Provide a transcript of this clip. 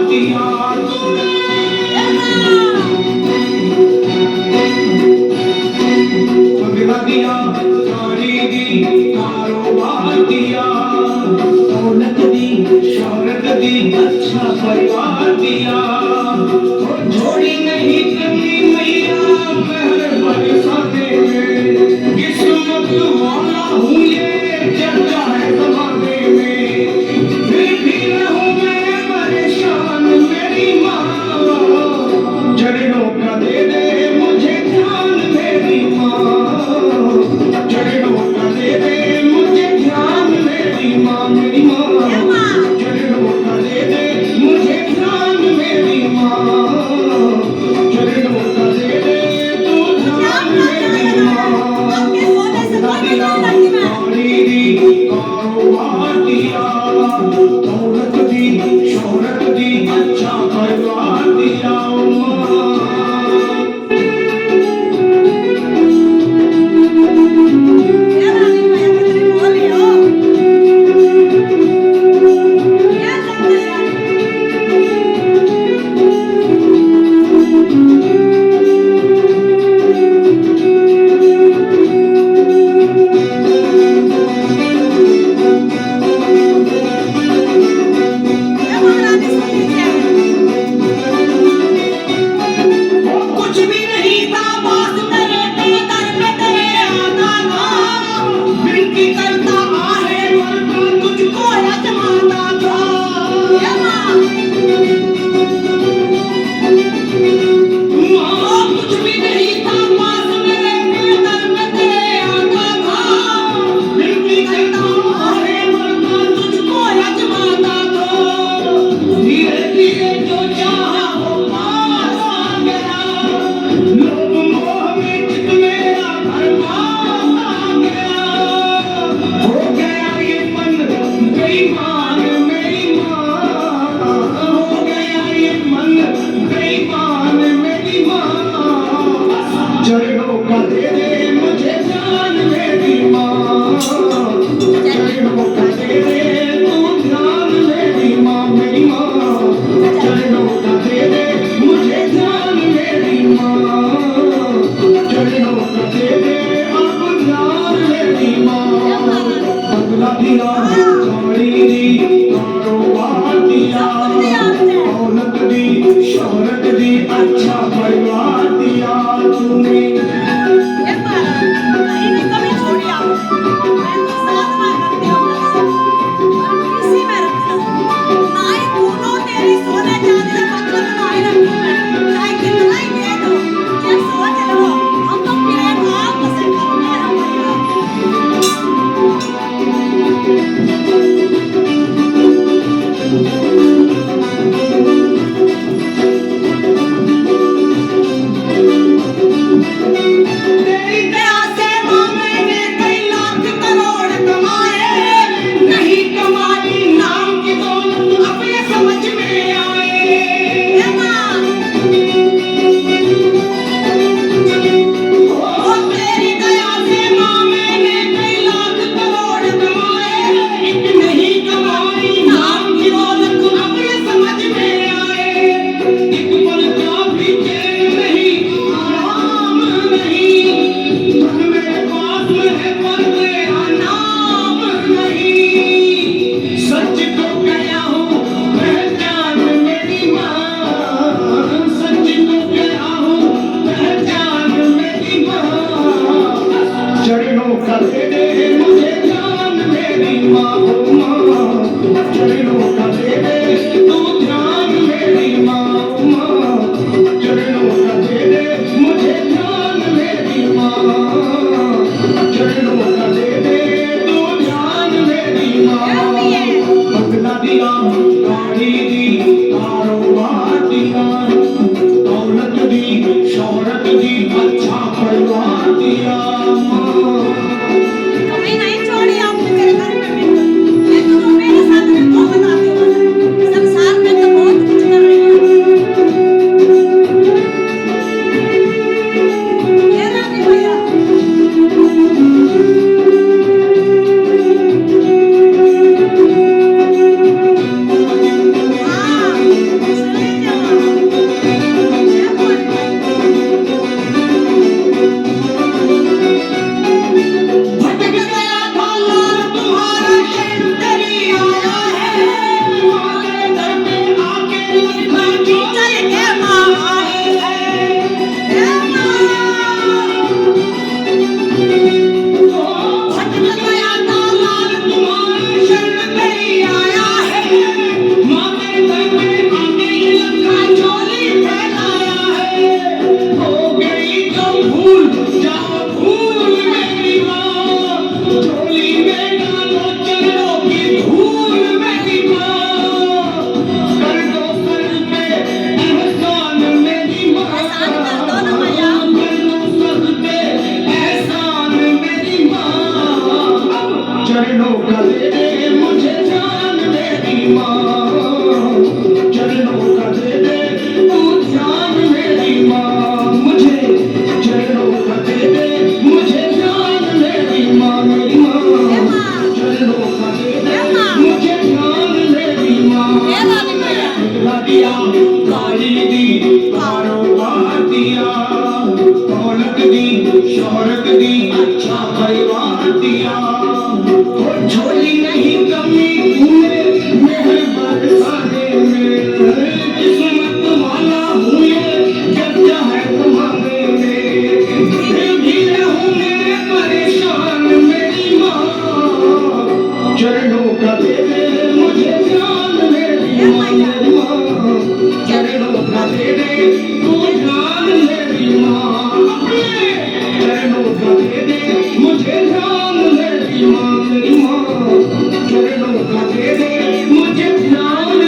दिया बंगला दिया गाड़ी दी कारोबार दिया दौलत दी शोहरत दी अच्छा परिवार दिया जोड़ी नहीं करनी मैया महर बरसाते में किस्मत वाला हूँ ये चर्चा है जमाने में फिर भी रहूं मैं परेशान मेरी माँ चरणों का दे दे मुझे ध्यान मेरी माँ चरणों का दे दे मुझे ध्यान मेरी माँ चरणों का दे दे मुझे ध्यान मेरी माँ चरणों का दे दे तू ध्यान मेरी माँ गाड़ी दी कारोबार दिया दौलत दी शोहरत दी अच्छा परिवार दिया चरणों का दे दे मुझे ध्यान मेरी माँ चरणों का दे दे तू ध्यान मेरी माँ चरणों का दे दे मुझे ध्यान मेरी माँ चरणों का दे दे अब ध्यान मेरी माँ बंगला दिया गाड़ी दी कारोबार दिया दौलत दी शोहरत दी अच्छा परिवार दिया तूने दिया काली दी कारोबार दिया दौलत दी शोहरत दी अच्छा परिवार दिया ओ झोली